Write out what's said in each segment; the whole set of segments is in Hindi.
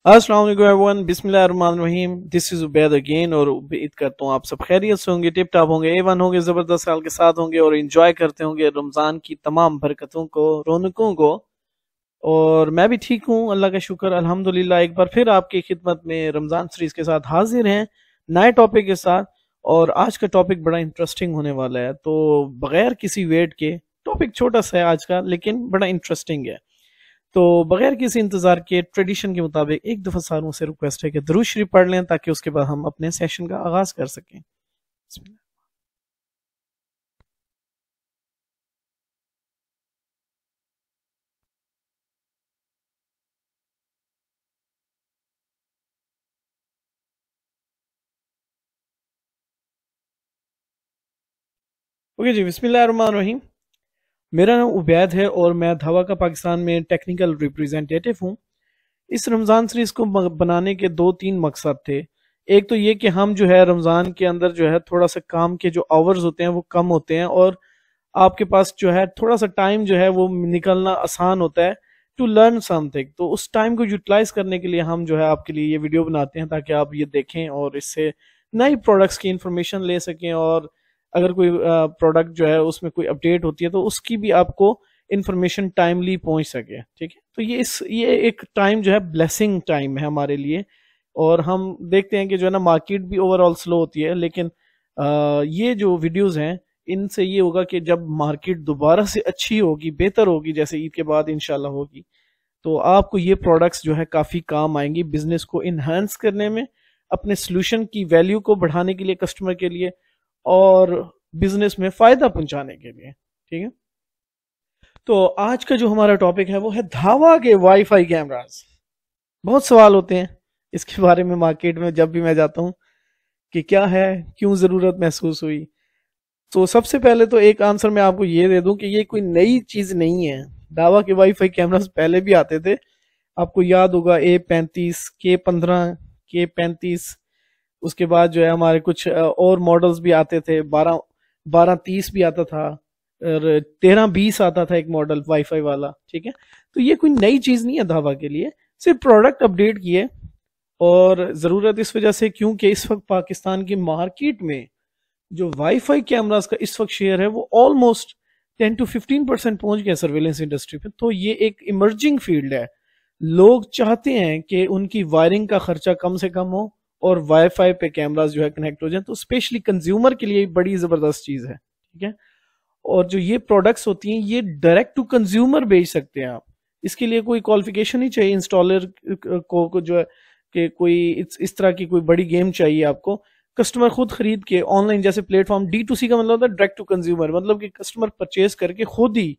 अस्सलाम वालेकुम एवरीवन, बिस्मिल्लाहिर्रहमानिर्रहीम। दिस इज उबैद अगेन और उम्मीद करता हूँ आप सब खैरियत से होंगे, टिप टॉप होंगे, A1 होंगे, जबरदस्त हाल के साथ होंगे और एंजॉय करते होंगे रमजान की तमाम बरकतों को, रौनकों को। और मैं भी ठीक हूँ, अल्लाह का शुक्र, अल्हम्दुलिल्लाह। एक बार फिर आपकी खिदमत में रमजान सीरीज के साथ हाजिर हैं, नए टॉपिक के साथ। और आज का टॉपिक बड़ा इंटरेस्टिंग होने वाला है, तो बगैर किसी वेट के, टॉपिक छोटा सा है आज का लेकिन बड़ा इंटरेस्टिंग है। तो बगैर किसी इंतजार के ट्रेडिशन के मुताबिक एक दफा सारों से रिक्वेस्ट है कि दरूद शरीफ पढ़ लें, ताकि उसके बाद हम अपने सेशन का आगाज कर सकें। ओके जी, बिस्मिल्लाहिर्रहमानिर्रहीम। मेरा नाम उबैद है और मैं धावा का पाकिस्तान में टेक्निकल रिप्रेजेंटेटिव हूँ। इस रमज़ान सीरीज को बनाने के दो तीन मकसद थे। एक तो ये कि हम जो है रमज़ान के अंदर जो है थोड़ा सा काम के जो आवर्स होते हैं वो कम होते हैं, और आपके पास जो है थोड़ा सा टाइम जो है वो निकलना आसान होता है टू लर्न समथिंग। तो उस टाइम को यूटिलाइज करने के लिए हम जो है आपके लिए ये वीडियो बनाते हैं, ताकि आप ये देखें और इससे नई प्रोडक्ट्स की इंफॉर्मेशन ले सकें। और अगर कोई प्रोडक्ट जो है उसमें कोई अपडेट होती है तो उसकी भी आपको इंफॉर्मेशन टाइमली पहुंच सके। ठीक है, तो ये एक टाइम जो है ब्लेसिंग टाइम है हमारे लिए। और हम देखते हैं कि जो है ना मार्केट भी ओवरऑल स्लो होती है, लेकिन ये जो वीडियोस हैं इनसे ये होगा कि जब मार्केट दोबारा से अच्छी होगी, बेहतर होगी, जैसे ईद के बाद इंशाल्लाह होगी, तो आपको ये प्रोडक्ट्स जो है काफी काम आएंगी बिजनेस को इन्हांस करने में, अपने सोल्यूशन की वैल्यू को बढ़ाने के लिए कस्टमर के लिए, और बिजनेस में फायदा पहुंचाने के लिए। ठीक है, तो आज का जो हमारा टॉपिक है वो है धावा के वाईफाई कैमरास। बहुत सवाल होते हैं इसके बारे में मार्केट में जब भी मैं जाता हूँ, कि क्या है, क्यों जरूरत महसूस हुई। तो सबसे पहले तो एक आंसर मैं आपको ये दे दूं कि ये कोई नई चीज नहीं है। दावा के वाईफाई कैमरास पहले भी आते थे। आपको याद होगा A35, K15, K35। उसके बाद जो है हमारे कुछ और मॉडल्स भी आते थे, 1230 भी आता था, और 1320 आता था एक मॉडल वाईफाई वाला। ठीक है, तो ये कोई नई चीज नहीं है दावा के लिए, सिर्फ प्रोडक्ट अपडेट किए। और ज़रूरत इस वजह से क्योंकि इस वक्त पाकिस्तान की मार्केट में जो वाईफाई कैमरास का इस वक्त शेयर है वो ऑलमोस्ट 10 to 15% पहुंच गया सर्वेलेंस इंडस्ट्री पे। तो ये एक इमर्जिंग फील्ड है। लोग चाहते हैं कि उनकी वायरिंग का खर्चा कम से कम हो और वाईफाई पे कैमरास जो है कनेक्ट हो जाए, तो स्पेशली कंज्यूमर के लिए बड़ी जबरदस्त चीज है। ठीक है, और जो ये प्रोडक्ट्स होती हैं ये डायरेक्ट टू कंज्यूमर बेच सकते हैं आप। इसके लिए कोई क्वालिफिकेशन नहीं चाहिए इंस्टॉलर को जो है कि कोई इस तरह की कोई बड़ी गेम चाहिए आपको। कस्टमर खुद खरीद के ऑनलाइन, जैसे प्लेटफॉर्म D2C का मतलब होता है डायरेक्ट टू कंज्यूमर, मतलब कि कस्टमर परचेज करके खुद ही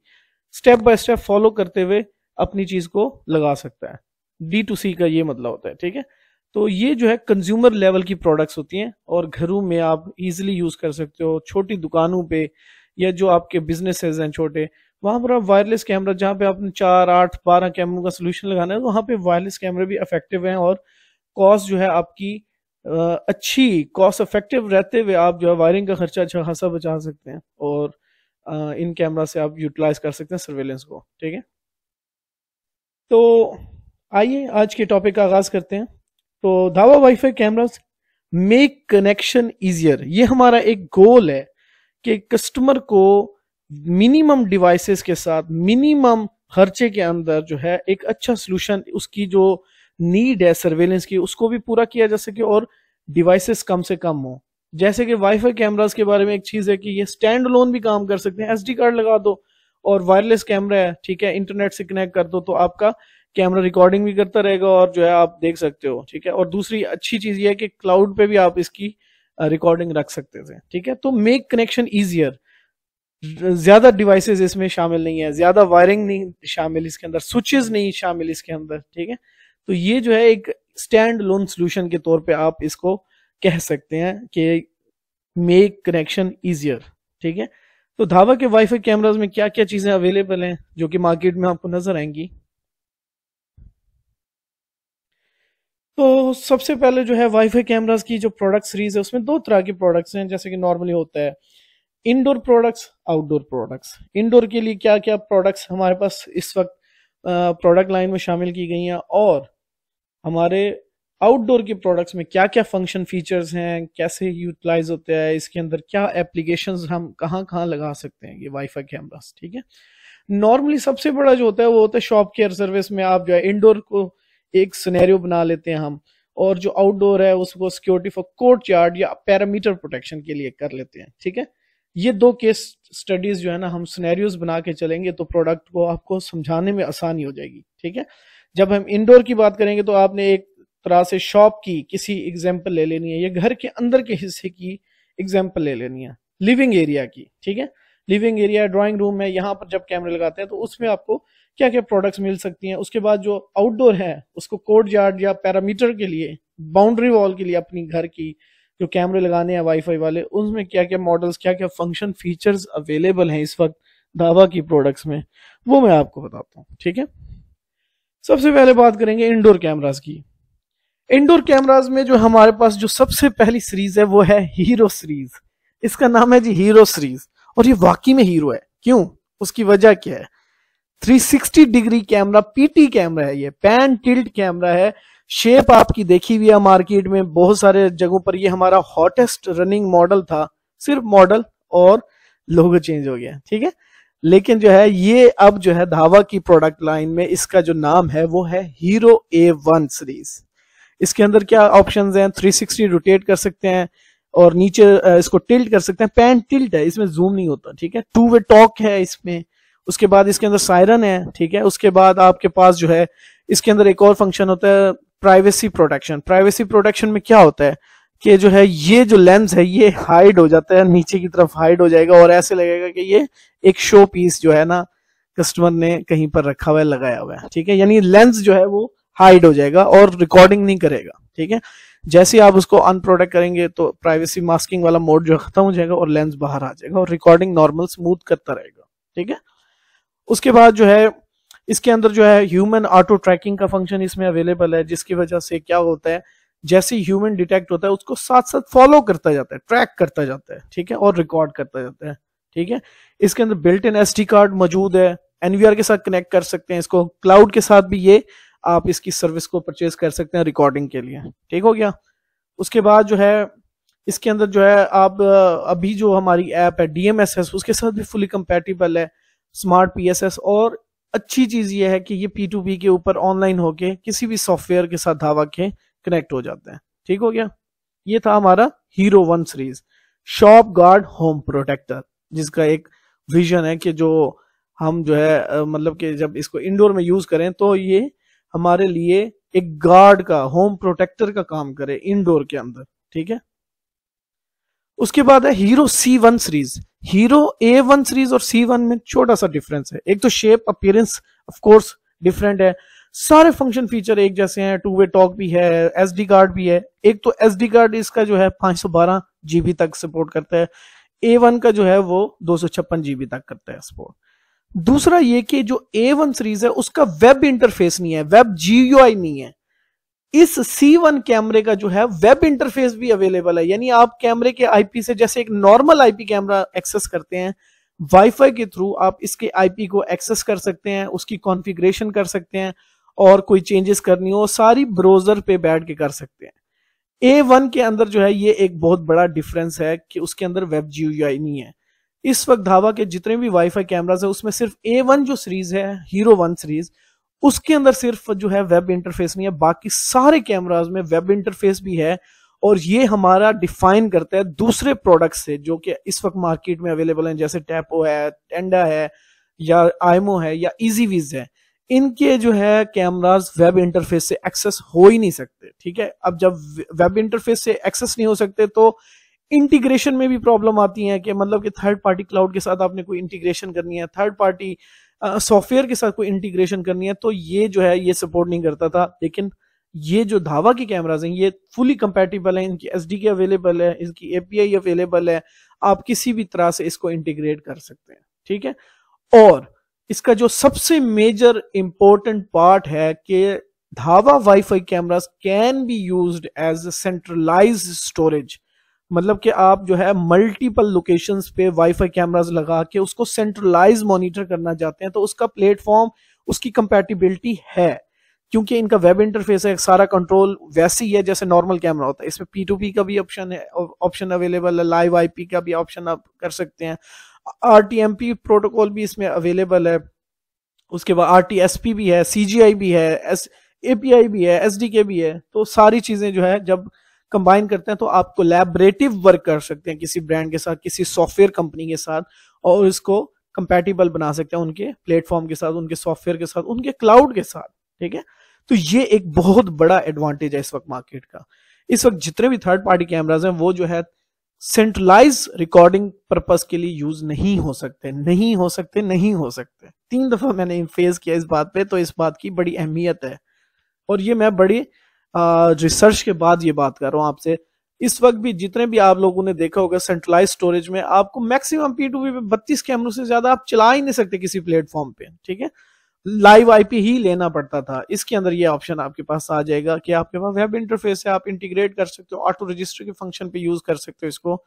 स्टेप बाय स्टेप फॉलो करते हुए अपनी चीज को लगा सकता है। D2C का ये मतलब होता है। ठीक है, तो ये जो है कंज्यूमर लेवल की प्रोडक्ट्स होती हैं और घरों में आप इजीली यूज कर सकते हो, छोटी दुकानों पे या जो आपके बिजनेसेस हैं छोटे, वहां पर आप वायरलेस कैमरा, जहां पे आपने 4, 8, 12 कैमरों का सोल्यूशन लगाना है, तो वहां पे वायरलेस कैमरे भी इफेक्टिव हैं। और कॉस्ट जो है आपकी अच्छी कॉस्ट इफेक्टिव रहते हुए आप जो है वायरिंग का खर्चा अच्छा खासा बचा सकते हैं, और इन कैमरा से आप यूटिलाइज कर सकते हैं सर्वेलेंस को। ठीक है, तो आइए आज के टॉपिक का आगाज करते हैं। तो धावा wifi cameras make connection easier, ये हमारा एक गोल है कि कस्टमर को मिनिमम डिवाइसेस के साथ मिनिमम खर्चे के अंदर जो है एक अच्छा सोल्यूशन, उसकी जो नीड है सर्वेलेंस की, उसको भी पूरा किया जा सके और डिवाइसेस कम से कम हो। जैसे कि वाईफाई कैमरास के बारे में एक चीज है कि ये स्टैंड अलोन भी काम कर सकते हैं। SD कार्ड लगा दो और वायरलेस कैमरा है, ठीक है, इंटरनेट से कनेक्ट कर दो तो आपका कैमरा रिकॉर्डिंग भी करता रहेगा और जो है आप देख सकते हो। ठीक है, और दूसरी अच्छी चीज ये है कि क्लाउड पे भी आप इसकी रिकॉर्डिंग रख सकते थे। ठीक है, तो मेक कनेक्शन इजियर। ज्यादा डिवाइसेस इसमें शामिल नहीं है, ज्यादा वायरिंग नहीं शामिल इसके अंदर, स्विचेस नहीं शामिल इसके अंदर। ठीक है, तो ये जो है एक स्टैंड लोन सोल्यूशन के तौर पे आप इसको कह सकते हैं कि मेक कनेक्शन इजियर। ठीक है, तो धावा के वाईफाई कैमराज में क्या क्या चीजें अवेलेबल हैं जो कि मार्केट में आपको नजर आएंगी। तो सबसे पहले जो है वाईफाई कैमरास की जो प्रोडक्ट सीरीज है उसमें दो तरह के प्रोडक्ट्स हैं, जैसे कि नॉर्मली होता है indoor products, outdoor products. Indoor के लिए क्या क्या प्रोडक्ट्स हमारे पास इस वक्त प्रोडक्ट लाइन में शामिल की गई हैं, और हमारे आउटडोर के प्रोडक्ट्स में क्या क्या फंक्शन फीचर्स हैं, कैसे यूटिलाइज होता है, इसके अंदर क्या एप्लीकेशंस हम कहाँ कहाँ लगा सकते हैं ये वाईफाई कैमरास। ठीक है, नॉर्मली सबसे बड़ा जो होता है वो होता है शॉप केयर सर्विस में। आप जो है इंडोर को एक सिनेरियो बना लेते हैं हम, और जो आउटडोर है उसको सिक्योरिटी फॉर कोर्ट यार्ड या पैरामीटर प्रोटेक्शन के लिए कर लेते हैं। ठीक है, ये दो केस स्टडीज जो है ना हम सिनेरियोज बना के चलेंगे तो प्रोडक्ट को आपको समझाने में आसानी हो जाएगी। ठीक है, जब हम इंडोर की बात करेंगे तो आपने एक तरह से शॉप की किसी एग्जाम्पल ले लेनी है, या घर के अंदर के हिस्से की एग्जाम्पल ले लेनी है, लिविंग एरिया की। ठीक है, लिविंग एरिया ड्राइंग रूम है, यहाँ पर जब कैमरे लगाते हैं तो उसमें आपको क्या क्या प्रोडक्ट्स मिल सकती हैं। उसके बाद जो आउटडोर है उसको कोर्ट यार्ड या पैरामीटर के लिए, बाउंड्री वॉल के लिए अपनी घर की जो कैमरे लगाने हैं वाईफाई वाले, उनमें क्या क्या मॉडल्स, क्या क्या फंक्शन फीचर्स अवेलेबल हैं इस वक्त दावा की प्रोडक्ट्स में, वो मैं आपको बताता हूँ। ठीक है, सबसे पहले बात करेंगे इंडोर कैमरास की। इंडोर कैमरास में जो हमारे पास जो सबसे पहली सीरीज है वो है हीरो सीरीज। इसका नाम है जी हीरो सीरीज, और ये वाकई में हीरो है। क्यों? उसकी वजह क्या है? 360 डिग्री कैमरा, पीटी कैमरा है, ये पैन टिल्ट कैमरा है। शेप आपकी देखी हुई है मार्केट में बहुत सारे जगहों पर, ये हमारा हॉटेस्ट रनिंग मॉडल था। सिर्फ मॉडल और लोगो चेंज हो गया। ठीक है, लेकिन जो है ये अब जो है धावा की प्रोडक्ट लाइन में इसका जो नाम है वो है हीरो A1 सीरीज। इसके अंदर क्या ऑप्शंस हैं? 360 रोटेट कर सकते हैं, और नीचे इसको टिल्ट कर सकते हैं। पैन टिल्ट है, इसमें जूम नहीं होता। ठीक है, 2 वे टॉक है इसमें। उसके बाद इसके अंदर सायरन है। ठीक है, उसके बाद आपके पास जो है इसके अंदर एक और फंक्शन होता है प्राइवेसी प्रोटेक्शन। प्राइवेसी प्रोटेक्शन में क्या होता है कि जो है ये जो लेंस है ये हाइड हो जाता है, नीचे की तरफ हाइड हो जाएगा, और ऐसे लगेगा कि ये एक शो पीस जो है ना कस्टमर ने कहीं पर रखा हुआ है, लगाया हुआ है। ठीक है, यानी लेंस जो है वो हाइड हो जाएगा और रिकॉर्डिंग नहीं करेगा। ठीक है, जैसे आप उसको अनप्रोटेक्ट करेंगे तो प्राइवेसी मास्किंग वाला मोड जो खत्म हो जाएगा और लेंस बाहर आ जाएगा और रिकॉर्डिंग नॉर्मल स्मूथ करता रहेगा। ठीक है, उसके बाद जो है इसके अंदर जो है ह्यूमन ऑटो ट्रैकिंग का फंक्शन इसमें अवेलेबल है, जिसकी वजह से क्या होता है जैसे ह्यूमन डिटेक्ट होता है उसको साथ साथ फॉलो करता जाता है, ट्रैक करता जाता है। ठीक है, और रिकॉर्ड करता जाता है। ठीक है, इसके अंदर बिल्ट इन SD कार्ड मौजूद है, NVR के साथ कनेक्ट कर सकते हैं इसको, क्लाउड के साथ भी ये आप इसकी सर्विस को परचेज कर सकते हैं रिकॉर्डिंग के लिए। ठीक हो गया। उसके बाद जो है इसके अंदर जो है आप अभी जो हमारी ऐप है DMSS उसके साथ भी फुली कंपैटिबल है, स्मार्ट PSS। और अच्छी चीज ये है कि ये P2P के ऊपर ऑनलाइन होके किसी भी सॉफ्टवेयर के साथ धावा के कनेक्ट हो जाते हैं। ठीक हो गया। ये था हमारा hero 1 series shop guard home protector, जिसका एक विजन है कि जो हम जो है मतलब कि जब इसको इंडोर में यूज करें तो ये हमारे लिए एक गार्ड का, होम प्रोटेक्टर का काम करे इंडोर के अंदर। ठीक है, उसके बाद है hero C1 series. Hero A1 series और C1 में छोटा सा डिफरेंस है। एक तो shape appearance of course different है, सारे फंक्शन फीचर एक जैसे हैं, 2 वे टॉक भी है, SD कार्ड भी है। एक तो SD कार्ड इसका जो है 512 GB तक सपोर्ट करता है, A1 का जो है वो 256 GB तक करता है सपोर्ट। दूसरा ये कि जो A1 सीरीज है उसका वेब इंटरफेस नहीं है, वेब GUI नहीं है। इस C1 कैमरे का जो है वेब इंटरफेस भी अवेलेबल है, यानी आप कैमरे के IP से जैसे एक नॉर्मल IP कैमरा एक्सेस करते हैं, वाईफाई के थ्रू आप इसके IP को एक्सेस कर सकते हैं, उसकी कॉन्फ़िगरेशन कर सकते हैं, और कोई चेंजेस करनी हो सारी ब्राउजर पे बैठ के कर सकते हैं। A1 के अंदर जो है ये एक बहुत बड़ा डिफरेंस है कि उसके अंदर वेब GUI नहीं है। इस वक्त धावा के जितने भी वाईफाई कैमरास है उसमें सिर्फ A1 जो सीरीज है हीरो 1 सीरीज, उसके अंदर सिर्फ जो है वेब इंटरफेस नहीं है, बाकी सारे कैमरास में वेब इंटरफेस भी है। और ये हमारा डिफाइन करता है दूसरे प्रोडक्ट से जो कि इस वक्त मार्केट में अवेलेबल हैं, जैसे टैपो है, टेंडा है, या आईमो है, या इजीविज है। इनके जो है कैमरास वेब इंटरफेस से एक्सेस हो ही नहीं सकते। ठीक है, अब जब वेब इंटरफेस से एक्सेस नहीं हो सकते तो इंटीग्रेशन में भी प्रॉब्लम आती है कि मतलब कि थर्ड पार्टी क्लाउड के साथ आपने कोई इंटीग्रेशन करनी है, थर्ड पार्टी सॉफ्टवेयर के साथ कोई इंटीग्रेशन करनी है, तो ये जो है ये सपोर्ट नहीं करता था। लेकिन ये जो धावा की कैमराज हैं ये फुली कंपैटिबल है, इनकी SDK अवेलेबल है, इसकी API अवेलेबल है, आप किसी भी तरह से इसको इंटीग्रेट कर सकते हैं। ठीक है, और इसका जो सबसे मेजर इंपॉर्टेंट पार्ट है कि Dahua wifi cameras can be used as centralised storage. मतलब कि आप जो है मल्टीपल लोकेशंस पे वाईफाई कैमरास लगा के उसको सेंट्रलाइज मॉनिटर करना चाहते हैं तो उसका प्लेटफॉर्म, उसकी कंपैटिबिलिटी है। क्योंकि इनका वेब इंटरफेस है, सारा कंट्रोल वैसे ही है जैसे नॉर्मल कैमरा होता है। इसमें P2P का भी ऑप्शन अवेलेबल है, लाइव IP का भी ऑप्शन आप कर सकते हैं, RTMP प्रोटोकॉल भी इसमें अवेलेबल है, उसके बाद RTSP भी है, CGI भी है, API भी है, SDK भी है। तो सारी चीजें जो है जब कंबाइन करते हैं तो आप कोलैबोरेटिव वर्क कर सकते हैं किसी ब्रांड के साथ, किसी सॉफ्टवेयर कंपनी के साथ, और इसको कंपैटिबल बना सकते हैं उनके प्लेटफॉर्म के साथ, उनके सॉफ्टवेयर के साथ, उनके क्लाउड के साथ। ठीक है, तो ये एक बहुत बड़ा एडवांटेज है इस वक्त मार्केट का। इस वक्त जितने भी थर्ड पार्टी कैमराज हैं वो जो है सेंट्रलाइज रिकॉर्डिंग पर्पस के लिए यूज नहीं हो सकते, नहीं हो सकते, नहीं हो सकते। 3 दफा मैंने फेस किया इस बात पे, तो इस बात की बड़ी अहमियत है, और ये मैं बड़ी रिसर्च के बाद ये बात कर रहा हूं आपसे। इस वक्त भी जितने भी आप लोगों ने देखा होगा सेंट्रलाइज स्टोरेज में आपको मैक्सिमम P2P पे 32 कैमरों से ज्यादा आप चला ही नहीं सकते किसी प्लेटफॉर्म पे। ठीक है, लाइव IP ही लेना पड़ता था। इसके अंदर ये ऑप्शन आपके पास आ जाएगा कि आपके पास वेब इंटरफेस है, आप इंटीग्रेट कर सकते हो, ऑटो रजिस्टर के फंक्शन पे यूज कर सकते हो इसको,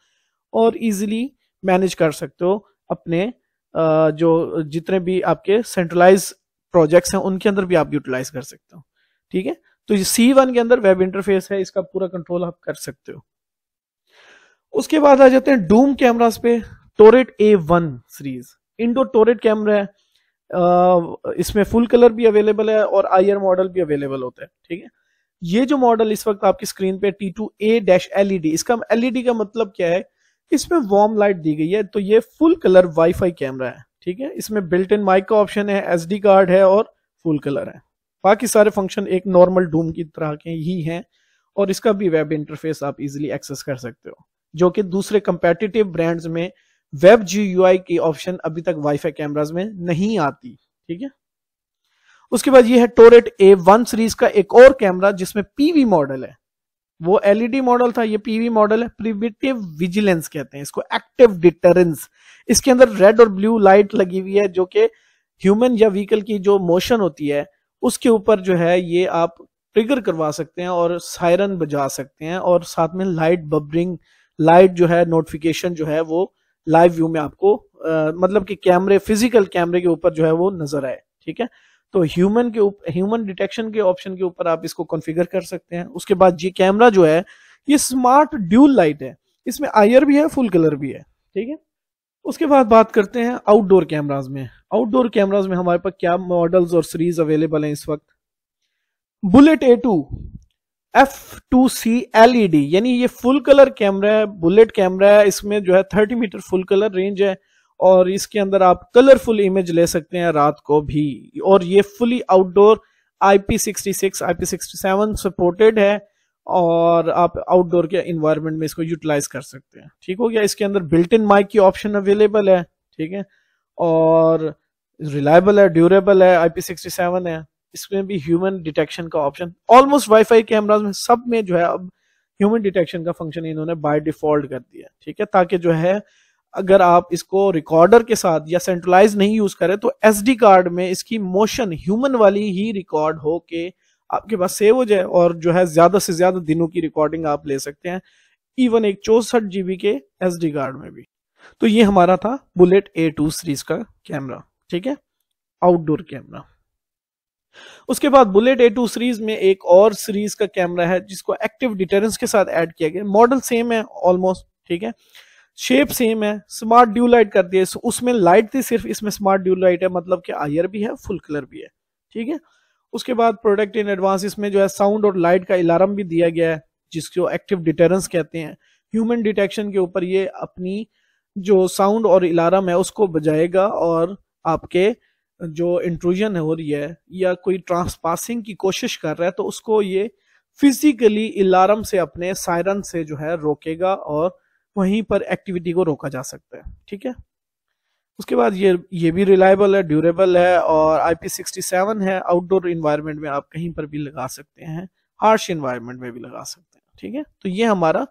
और इजीली मैनेज कर सकते हो अपने जो जितने भी आपके सेंट्रलाइज प्रोजेक्ट्स हैं उनके अंदर भी आप यूटिलाइज कर सकते हो। ठीक है, तो ये C1 के अंदर वेब इंटरफेस है, इसका पूरा कंट्रोल आप कर सकते हो। उसके बाद आ जाते हैं डूम कैमरास पे। टोरेट A1 सीरीज इंडोर टोरेट कैमरा है, इसमें फुल कलर भी अवेलेबल है और IR मॉडल भी अवेलेबल होता है। ठीक है, ये जो मॉडल इस वक्त आपकी स्क्रीन पे T2A-LED, इसका LED का मतलब क्या है, इसमें वार्म लाइट दी गई है, तो ये फुल कलर वाईफाई कैमरा है। ठीक है, इसमें बिल्ट इन माइक का ऑप्शन है, SD कार्ड है और फुल कलर है। बाकी सारे फंक्शन एक नॉर्मल डूम की तरह के ही हैं, और इसका भी वेब इंटरफेस आप इजीली एक्सेस कर सकते हो, जो कि दूसरे कंपेटिटिव ब्रांड्स में वेब GUI की ऑप्शन अभी तक वाईफाई कैमराज में नहीं आती। ठीक है, उसके बाद ये है टोरेट A1 सीरीज का एक और कैमरा जिसमें PV मॉडल है। वो LED मॉडल था, ये PV मॉडल है। प्रिवेंटिव विजिलेंस कहते हैं इसको, एक्टिव डिटरेंस। इसके अंदर रेड और ब्लू लाइट लगी हुई है जो कि ह्यूमन या व्हीकल की जो मोशन होती है उसके ऊपर जो है ये आप ट्रिगर करवा सकते हैं और सायरन बजा सकते हैं, और साथ में लाइट बबरिंग, लाइट जो है नोटिफिकेशन जो है वो लाइव व्यू में आपको मतलब कि कैमरे, फिजिकल कैमरे के ऊपर जो है वो नजर आए। ठीक है, तो ह्यूमन डिटेक्शन के ऑप्शन के ऊपर आप इसको कॉन्फ़िगर कर सकते हैं। उसके बाद ये कैमरा जो है ये स्मार्ट ड्यूल लाइट है, इसमें IR भी है, फुल कलर भी है। ठीक है, उसके बाद बात करते हैं आउटडोर कैमराज में। आउटडोर कैमराज में हमारे पास क्या मॉडल्स और सीरीज अवेलेबल हैं इस वक्त। बुलेट A2 F2C LED, यानी ये फुल कलर कैमरा है, बुलेट कैमरा है। इसमें जो है 30 मीटर फुल कलर रेंज है, और इसके अंदर आप कलरफुल इमेज ले सकते हैं रात को भी, और ये fully outdoor IP66 IP67 supported है, और आप आउटडोर के इन्वायरमेंट में इसको यूटिलाइज कर सकते हैं। ठीक हो गया, इसके अंदर बिल्ट इन माइक की ऑप्शन अवेलेबल है। ठीक है, और रिलायबल है, ड्यूरेबल है, IP67 है। इसमें भी ह्यूमन डिटेक्शन का ऑप्शन, ऑलमोस्ट वाईफाई कैमराज में सब में जो है अब ह्यूमन डिटेक्शन का फंक्शन इन्होंने बाय डिफॉल्ट कर दिया। ठीक है, ताकि जो है अगर आप इसको रिकॉर्डर के साथ या सेंट्रलाइज नहीं यूज करें तो SD कार्ड में इसकी मोशन ह्यूमन वाली ही रिकॉर्ड हो के आपके पास सेव हो जाए, और जो है ज्यादा से ज्यादा दिनों की रिकॉर्डिंग आप ले सकते हैं, इवन एक 64 GB के SD कार्ड में भी। तो ये हमारा था बुलेट A2 सीरीज का कैमरा। ठीक है, आउटडोर कैमरा। उसके बाद बुलेट A2 सीरीज में एक और सीरीज का कैमरा है जिसको एक्टिव डिटरेंस के साथ ऐड किया गया। मॉडल सेम है ऑलमोस्ट, ठीक है, शेप सेम है, स्मार्ट ड्यू लाइट कर दिए। उसमें लाइट थी सिर्फ, इसमें स्मार्ट ड्यू लाइट है, मतलब कि IR भी है, फुल कलर भी है। ठीक है, उसके बाद प्रोडक्ट इन एडवांस, इसमें जो है साउंड और लाइट का अलार्म भी दिया गया है जिसको एक्टिव डिटरेंस कहते हैं। ह्यूमन डिटेक्शन के ऊपर ये अपनी जो साउंड और अलार्म है उसको बजाएगा, और आपके जो इंट्रूजन हो रही है या कोई ट्रांसपासिंग की कोशिश कर रहा है तो उसको ये फिजिकली अलार्म से, अपने सायरन से जो है रोकेगा, और वहीं पर एक्टिविटी को रोका जा सकता है। ठीक है, उसके बाद ये भी रिलायबल है, ड्यूरेबल है, और IP67 है। आउटडोर इन्वायरमेंट में आप कहीं पर भी लगा सकते हैं, हार्श इन्वायरमेंट में भी लगा सकते हैं। ठीक है, तो ये हमारा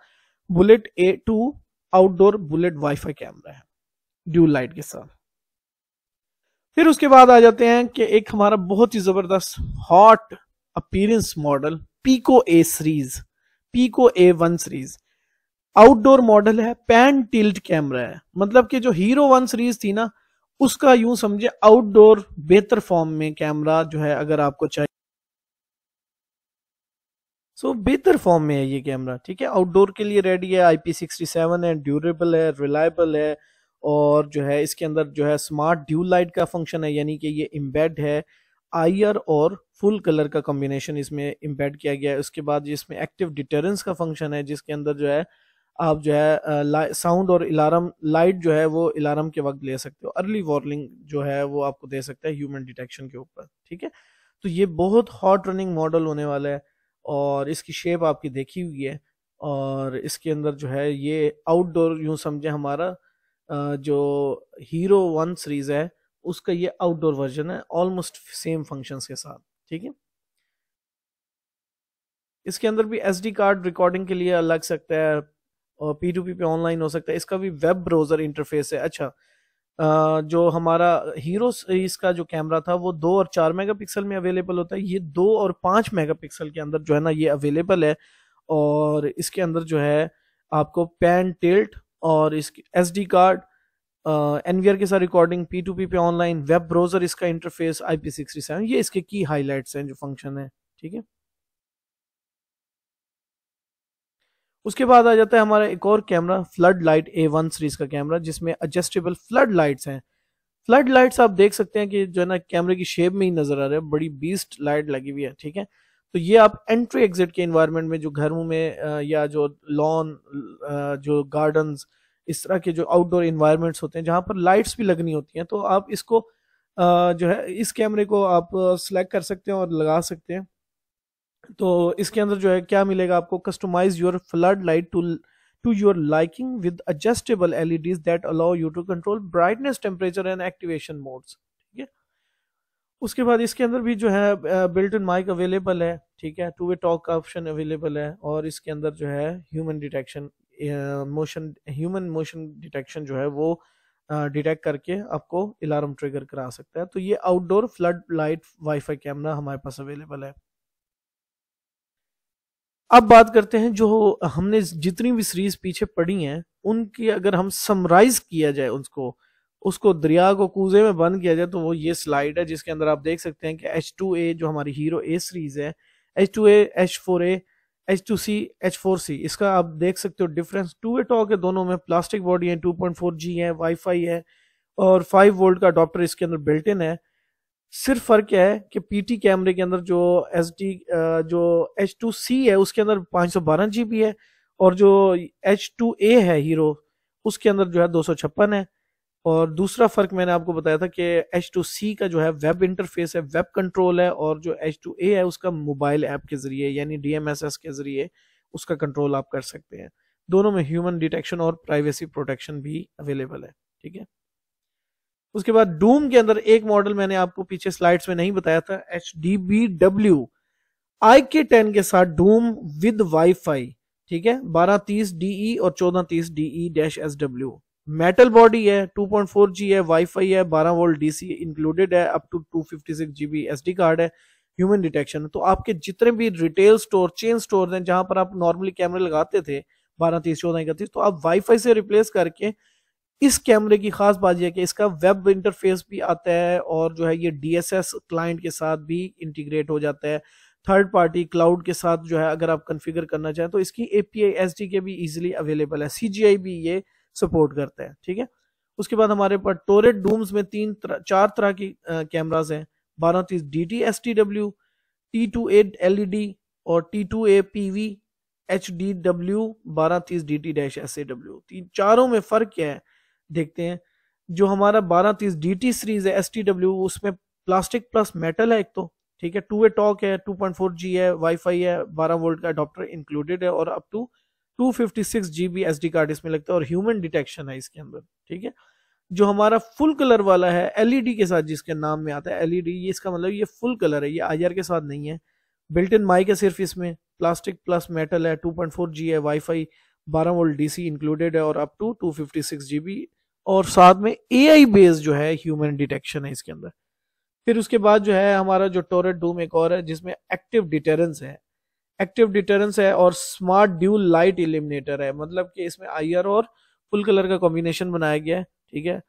bullet A2 outdoor bullet wifi camera है ड्यूल लाइट के साथ। फिर उसके बाद आ जाते हैं कि एक हमारा बहुत ही जबरदस्त hot appearance model Pico A series, Pico A1 series outdoor model है, पैन टिल्ट कैमरा है। मतलब कि जो हीरो 1 सीरीज थी ना, उसका यूं समझे आउटडोर बेहतर फॉर्म में कैमरा जो है अगर आपको चाहिए बेहतर फॉर्म में है ये कैमरा, ठीक है। आउटडोर के लिए रेडी है, IP67 है, ड्यूरेबल है, रिलायबल है, और जो है इसके अंदर जो है स्मार्ट ड्यूल लाइट का फंक्शन है, यानी कि ये इम्बेड है। IR और फुल कलर का कॉम्बिनेशन इसमें इम्बेड किया गया है। उसके बाद इसमें एक्टिव डिटरेंस का फंक्शन है, जिसके अंदर जो है आप जो है साउंड और अलार्म लाइट जो है वो अलार्म के वक्त ले सकते हो। अर्ली वार्निंग जो है वो आपको दे सकता है ह्यूमन डिटेक्शन के ऊपर, ठीक है। तो ये बहुत हॉट रनिंग मॉडल होने वाला है, और इसकी शेप आपकी देखी हुई है। और इसके अंदर जो है ये आउटडोर यूं समझे हमारा जो हीरो 1 सीरीज है उसका ये आउटडोर वर्जन है, ऑलमोस्ट सेम फंक्शंस के साथ, ठीक है। इसके अंदर भी SD कार्ड रिकॉर्डिंग के लिए अलग सकता है, और P2P पे ऑनलाइन हो सकता है। इसका भी वेब ब्राउजर इंटरफेस है। अच्छा, जो हमारा हीरो सीरीज का जो कैमरा था वो 2 और 4 मेगापिक्सल में अवेलेबल होता है, ये 2 और 5 मेगापिक्सल के अंदर जो है ना ये अवेलेबल है। और इसके अंदर जो है आपको पैन टिल्ट और इसकी SD कार्ड, NVR के साथ रिकॉर्डिंग, P2P पे ऑनलाइन, वेब ब्राउजर, इसका इंटरफेस, IP67, ये इसके की हाईलाइट्स हैं जो फंक्शन है, ठीक है। उसके बाद आ जाता है हमारा एक और camera, flood light A1 series का कैमरा, जिसमें एडजस्टेबल फ्लड लाइट्स हैं। फ्लड लाइट्स आप देख सकते हैं कि जो है ना कैमरे की शेप में ही नजर आ रहा है, बड़ी बीस्ट लाइट लगी हुई है, ठीक है। तो ये आप एंट्री एग्जिट के इन्वायरमेंट में, जो घरों में या जो लॉन, जो गार्डन्स, इस तरह के जो आउटडोर इन्वायरमेंट्स होते हैं जहां पर लाइट्स भी लगनी होती हैं, तो आप इसको जो है इस कैमरे को आप सिलेक्ट कर सकते हैं और लगा सकते हैं। तो इसके अंदर जो है क्या मिलेगा आपको, customise your flood light to your liking with adjustable LEDs that allow you to control brightness, temperature and activation modes, ठीक है। उसके बाद इसके अंदर भी जो है बिल्ट इन माइक अवेलेबल है, ठीक है। 2 वे टॉक का ऑप्शन अवेलेबल है, और इसके अंदर जो है human detection, human motion detection जो है वो डिटेक्ट करके आपको अलार्म ट्रिगर करा सकता है। तो ये outdoor flood light wifi camera हमारे पास अवेलेबल है। अब बात करते हैं जो हमने जितनी भी सीरीज पीछे पढ़ी हैं उनकी अगर हम समराइज किया जाए, उसको उसको दरिया को कूजे में बंद किया जाए, तो वो ये स्लाइड है, जिसके अंदर आप देख सकते हैं कि H2A जो हमारी हीरो A सीरीज है, H2A, H4A, H2C, H4C, इसका आप देख सकते हो डिफरेंस। 2 वे टॉक है दोनों में, प्लास्टिक बॉडी है, 2.4G है, वाईफाई है, और 5 वोल्ट का अडॉप्टर इसके अंदर बिल्ट इन है। सिर्फ फर्क क्या है कि PT कैमरे के अंदर जो जो H2C है उसके अंदर 512 GB है, और जो H2A है हीरो उसके अंदर जो है 256 है। और दूसरा फर्क मैंने आपको बताया था कि H2C का जो है वेब इंटरफेस है, वेब कंट्रोल है, और जो H2A है उसका मोबाइल ऐप के जरिए यानी DMSS के जरिए उसका कंट्रोल आप कर सकते हैं। दोनों में ह्यूमन डिटेक्शन और प्राइवेसी प्रोटेक्शन भी अवेलेबल है, ठीक है। उसके बाद डूम के अंदर एक मॉडल मैंने आपको पीछे स्लाइड्स में नहीं बताया था, HDBW IK10 के साथ डूम विद वाईफाई, ठीक है। 1230DE और 1430DE-SW, मेटल बॉडी है, 2.4G है, वाईफाई है, 12 वोल्ट DC इंक्लूडेड है, up to 256 GB SD card है, ह्यूमन डिटेक्शन। तो आपके जितने भी रिटेल स्टोर, चेन स्टोर हैं जहां पर आप नॉर्मली कैमरे लगाते थे 1230, 1431, तो आप वाईफाई से रिप्लेस करके, इस कैमरे की खास बात यह है कि इसका वेब इंटरफेस भी आता है, और जो है ये DSS क्लाइंट के साथ भी इंटीग्रेट हो जाता है, थर्ड पार्टी क्लाउड के साथ जो है अगर आप कॉन्फ़िगर करना चाहें तो इसकी API SDK भी इजीली अवेलेबल है, CGI भी ये सपोर्ट करता है, ठीक है। उसके बाद हमारे पास टोरेट डूम्स में 4 तरह की कैमराज हैं, 1230 DT STW, T28 LED और T2A PV HDW, 1230 DT-SAW। तीन चारों में फर्क क्या है देखते हैं। जो हमारा 1230 DT सीरीज है STW, उसमें प्लास्टिक प्लस मेटल है एक तो, ठीक है। 2 वे टॉक है, 2.4G है, वाईफाई है, 12 वोल्ट का अडॉप्टर इंक्लूडेड है, और up to 256 GB SD card इसमें लगता है, और ह्यूमन डिटेक्शन है इसके अंदर, ठीक है। जो हमारा फुल कलर वाला है LED के साथ, जिसके नाम में आता है LED, ये इसका मतलब ये फुल कलर है, ये IR के साथ नहीं है। बिल्ट इन माइक है सिर्फ इसमें, प्लास्टिक प्लस मेटल है, 2.4G है, वाईफाई, 12 वोल्ट DC इंक्लूडेड है, और अप टू 256 GB, और साथ में AI बेस्ड जो है ह्यूमन डिटेक्शन है इसके अंदर। फिर उसके बाद जो है हमारा जो टोरेट डूम एक और है, जिसमें एक्टिव डिटेरेंस है, एक्टिव डिटेरेंस है, और स्मार्ट ड्यूल लाइट इल्यूमिनेटर है, मतलब कि इसमें IR और फुल कलर का कॉम्बिनेशन बनाया गया है, ठीक है।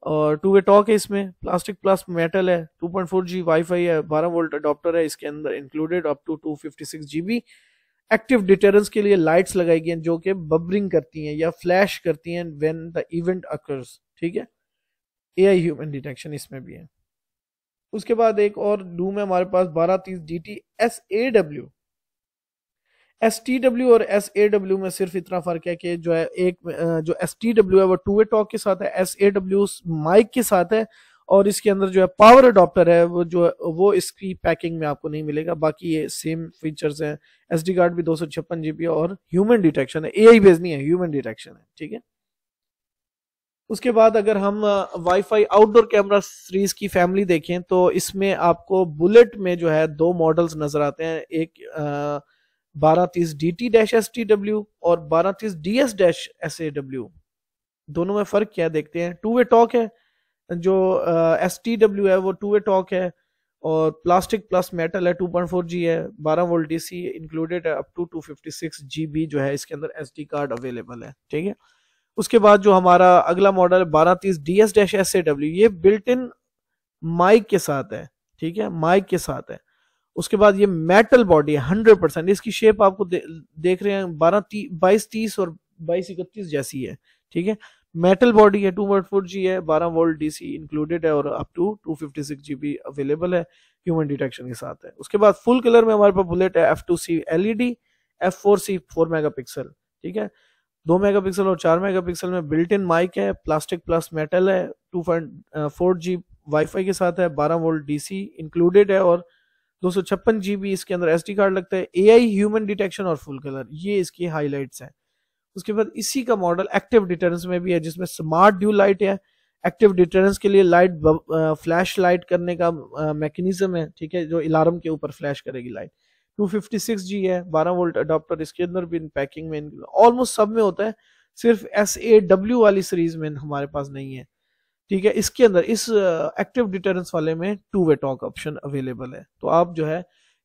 और 2 वे टॉक है इसमें, प्लास्टिक प्लस मेटल है, 2.4G वाईफाई है, 12 वोल्ट अडॉप्टर है इसके अंदर included, up to 256 GB active deterrence के लिए लाइट्स लगाई गई हैं जो कि बबरिंग करती हैं या फ्लैश करती हैं व्हेन द इवेंट अकर्स, ठीक है। एआई ह्यूमन डिटेक्शन इसमें भी है। उसके बाद एक और डूम है हमारे पास 1230 DT SAW। STW और SAW में सिर्फ इतना फर्क है कि जो है एक जो STW है वो टू वे टॉक के साथ है, SAW माइक के साथ है, और इसके अंदर जो है पावर अडॉप्टर है वो इसकी पैकिंग में आपको नहीं मिलेगा। बाकी ये सेम फीचर्स हैं। SD कार्ड भी 256 GB और ह्यूमन डिटेक्शन है, AI बेस नहीं है, ह्यूमन डिटेक्शन है, ठीक है। उसके बाद अगर हम वाईफाई आउटडोर कैमरा सीरीज की फैमिली देखें तो इसमें आपको बुलेट में जो है दो मॉडल्स नजर आते हैं, एक 1230 DT-STW और 1230 DS-SAW। दोनों में फर्क क्या देखते हैं। टू वे टॉक है, जो STW है वो टू वे टॉक है और प्लास्टिक प्लस मेटल है, 2.4G है, 12 वोल्ट DC इंक्लूडेड है, अप टू 256 GB जो है इसके अंदर SD कार्ड अवेलेबल है, ठीक है। उसके बाद जो हमारा अगला मॉडल 1230 DS-SAW, ये बिल्ट इन माइक के साथ है, ठीक है, माइक के साथ है। उसके बाद ये मेटल बॉडी है 100%, इसकी शेप आपको देख रहे हैं 2230 और 2231 जैसी है, ठीक है। मेटल बॉडी है, 2.4G है, 12 वोल्ट DC इंक्लूडेड है और अप टू 256 GB अवेलेबल है, ह्यूमन डिटेक्शन के साथ है। उसके बाद फुल कलर में हमारे पास बुलेट है F2C LED, F4C 4 मेगापिक्सल, ठीक है। 2 मेगापिक्सल और 4 मेगापिक्सल में बिल्ट इन माइक है, प्लास्टिक प्लस मेटल है, 2.4G वाईफाई के साथ है, 12 वोल्ट DC इंक्लूडेड है और 256 GB इसके अंदर SD कार्ड लगता है, AI ह्यूमन डिटेक्शन और फुल कलर, ये इसकी हाइलाइट्स हैं। उसके बाद इसी का मॉडल एक्टिव डिटरेंस में भी है जिसमें स्मार्ट ड्यू लाइट है। एक्टिव डिटरेंस के लिए लाइट फ्लैश लाइट करने का मैकेनिज्म है, ठीक है, जो अलार्म के ऊपर फ्लैश करेगी लाइट। 256G है, 12 वोल्ट अडॉप्टर इसके अंदर भी पैकिंग में ऑलमोस्ट सब में होता है, सिर्फ SAW वाली सीरीज में हमारे पास नहीं है, ठीक है। इसके अंदर इस एक्टिव डिटरेंस वाले में two way talk option available है। तो आप जो है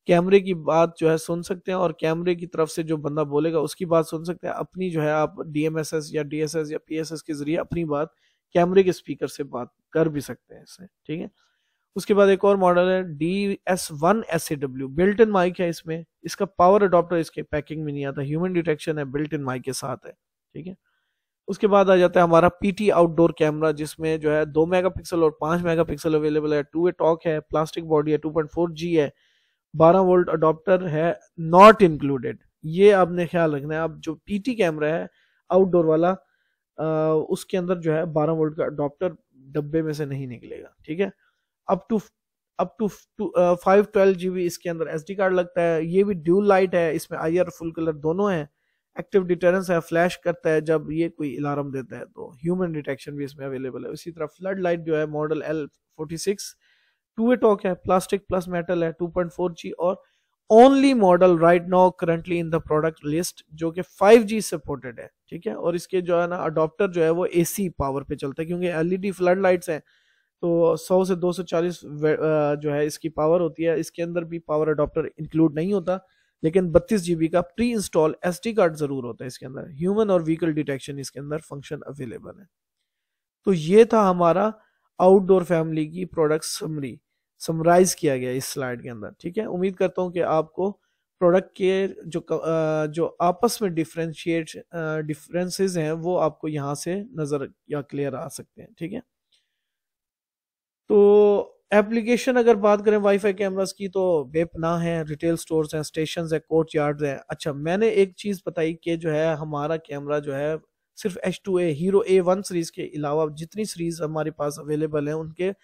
कैमरे की बात जो है सुन सकते हैं और कैमरे की तरफ से जो बंदा बोलेगा उसकी बात सुन सकते हैं। अपनी जो है आप DMSS या DSS या PSS के जरिए अपनी बात कैमरे के स्पीकर से बात कर भी सकते हैं इससे, ठीक है। उसके बाद एक और मॉडल है DS1SAW, बिल्ट इन माइक है इसमें, इसका पावर अडॉप्टर इसके पैकिंग में नहीं आता, ह्यूमन डिटेक्शन है, बिल्ट इन माइक के साथ है, ठीक है। उसके बाद आ जाता है हमारा PT आउटडोर कैमरा जिसमें जो है 2 मेगापिक्सल और 5 मेगापिक्सल अवेलेबल है, टू वे टॉक है, प्लास्टिक बॉडी है, 2.4G है, 12 वोल्ट अडॉप्टर है, नॉट इंक्लूडेड। ये आपने ख्याल रखना है, आप जो PT कैमरा है आउटडोर वाला उसके अंदर जो है 12 वोल्ट का अडॉप्टर डब्बे में से नहीं निकलेगा, ठीक है। अप टू 512 GB इसके अंदर SD कार्ड लगता है। ये भी ड्यूल लाइट है, इसमें IR फुल कलर दोनों है, एक्टिव डिटरेंस है, फ्लैश करता है जब ये कोई अलार्म देता है, तो ह्यूमन डिटेक्शन भी इसमें अवेलेबल है। इसी तरह फ्लड लाइट जो है model L46 two way talk है, प्लास्टिक प्लस मेटल है, 2.4G और only model right now currently in the product list जो कि 5G सपोर्टेड है, ठीक है। और इसके जो है ना अडॉप्टर जो है वो AC पावर पे चलता है क्योंकि LED फ्लड लाइट्स हैं, तो 100 से 240 जो है इसकी पावर होती है। इसके अंदर भी पावर अडॉप्टर इंक्लूड नहीं होता, लेकिन 32 GB का प्री इंस्टॉल SD कार्ड जरूर होता है इसके अंदर। ह्यूमन और व्हीकल डिटेक्शन इसके अंदर फंक्शन अवेलेबल है। तो ये था हमारा आउटडोर फैमिली की प्रोडक्ट समराइज किया गया इस स्लाइड के अंदर, ठीक है। उम्मीद करता हूँ कि आपको प्रोडक्ट के जो आपस में डिफरेंसेस हैं वो आपको यहाँ से नजर या क्लियर आ सकते हैं, ठीक है। तो एप्लीकेशन अगर बात करें वाईफाई कैमरास की तो बेपनाह है, रिटेल स्टोर्स हैं, स्टेशंस हैं, कोर्ट यार्ड्स हैं। अच्छा, मैंने एक चीज बताई कि जो है हमारा कैमरा जो है सिर्फ H2A हीरो A1 सीरीज के अलावा जितनी सीरीज हमारे पास अवेलेबल हैं उनके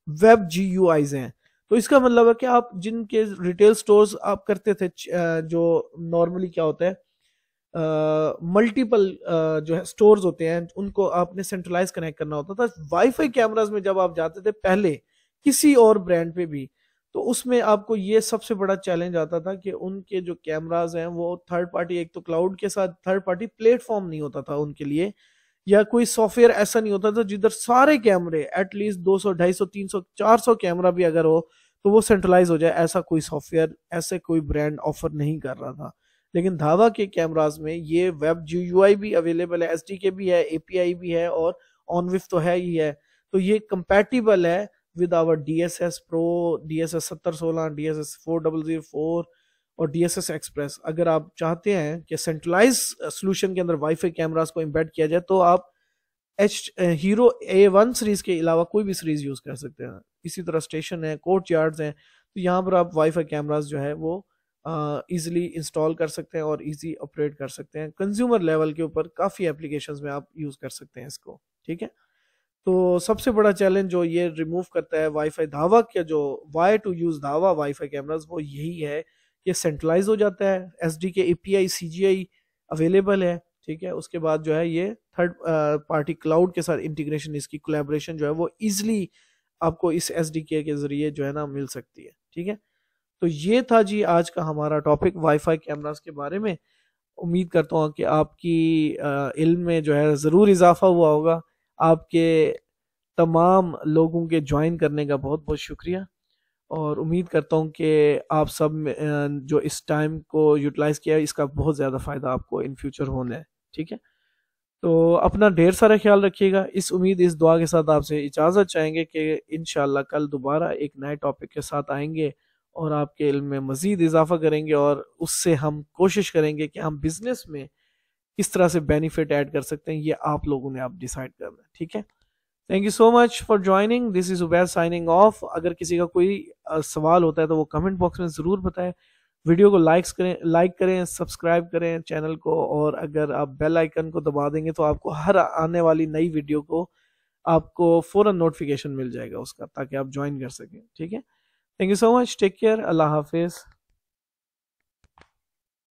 वेब GUIs हैं। तो इसका मतलब है कि आप जिनके रिटेल स्टोर्स आप करते थे, जो नॉर्मली क्या होता है मल्टीपल जो है स्टोर्स होते हैं उनको आपने सेंट्रलाइज कनेक्ट करना होता था। वाईफाई कैमरास में जब आप जाते थे पहले किसी और ब्रांड पे भी, तो उसमें आपको ये सबसे बड़ा चैलेंज आता था कि उनके जो कैमरास हैं वो थर्ड पार्टी, एक तो क्लाउड के साथ थर्ड पार्टी प्लेटफॉर्म नहीं होता था उनके लिए, या कोई सॉफ्टवेयर ऐसा नहीं होता था जिधर सारे कैमरे एटलीस्ट 200, 250, 300, 400 कैमरा भी अगर हो तो वो सेंट्रलाइज हो जाए, ऐसा कोई सॉफ्टवेयर, ऐसे कोई ब्रांड ऑफर नहीं कर रहा था। लेकिन धावा के कैमरास में ये वेब GUI भी अवेलेबल है, SDK भी है, API भी है और ऑनविफ तो है ही है। तो ये कंपैटिबल है with our DSS Pro, DSS 7016, DSS 4004 और DSS एक्सप्रेस। अगर आप चाहते हैं कि सेंट्रलाइज सोल्यूशन के अंदर वाईफाई कैमरास को एम्बेड किया जाए तो आप हीरो A1 सीरीज के अलावा कोई भी सीरीज यूज कर सकते हैं। इसी तरह स्टेशन है, कोर्ट यार्ड्स हैं, तो यहाँ पर आप वाईफाई कैमरास जो है वो इजीली इंस्टॉल कर सकते हैं और इजी ऑपरेट कर सकते हैं। कंज्यूमर लेवल के ऊपर काफ़ी एप्लीकेशंस में आप यूज़ कर सकते हैं इसको, ठीक है। तो सबसे बड़ा चैलेंज जो ये रिमूव करता है वाईफाई धावा का, जो वाई टू यूज़ धावा वाईफाई कैमरास, वो यही है कि सेंट्रलाइज हो जाता है, SDK API CGI अवेलेबल है, ठीक है। उसके बाद जो है ये थर्ड पार्टी क्लाउड के साथ इंटीग्रेशन, इसकी कोलैबोरेशन जो है वो इजीली आपको इस SDK के जरिए जो है ना मिल सकती है, ठीक है। तो ये था जी आज का हमारा टॉपिक वाईफाई कैमरास के बारे में। उम्मीद करता हूँ कि आपकी इल्म में जो है ज़रूर इजाफा हुआ होगा। आपके तमाम लोगों के ज्वाइन करने का बहुत बहुत शुक्रिया, और उम्मीद करता हूँ कि आप सब जो इस टाइम को यूटिलाइज़ किया है इसका बहुत ज़्यादा फ़ायदा आपको इन फ्यूचर होना है, ठीक है। तो अपना ढेर सारा ख्याल रखिएगा। इस उम्मीद, इस दुआ के साथ आपसे इजाज़त चाहेंगे कि इंशाल्लाह कल दोबारा एक नए टॉपिक के साथ आएंगे और आपके इल्म में मज़ीद इजाफा करेंगे, और उससे हम कोशिश करेंगे कि हम बिज़नेस में किस तरह से बेनिफिट ऐड कर सकते हैं, ये आप लोगों ने आप डिसाइड करना है, ठीक है। Thank you so much for joining, this is Ubair signing off. अगर किसी का कोई सवाल होता है तो वो कमेंट बॉक्स में ज़रूर बताएं। वीडियो को लाइक करें, सब्सक्राइब करें चैनल को, और अगर आप बेल आइकन को दबा देंगे तो आपको हर आने वाली नई वीडियो को आपको फ़ौरन नोटिफिकेशन मिल जाएगा उसका, ताकि आप ज्वाइन कर सकें, ठीक है। Thank you so much, take care, अल्लाह हाफिज़।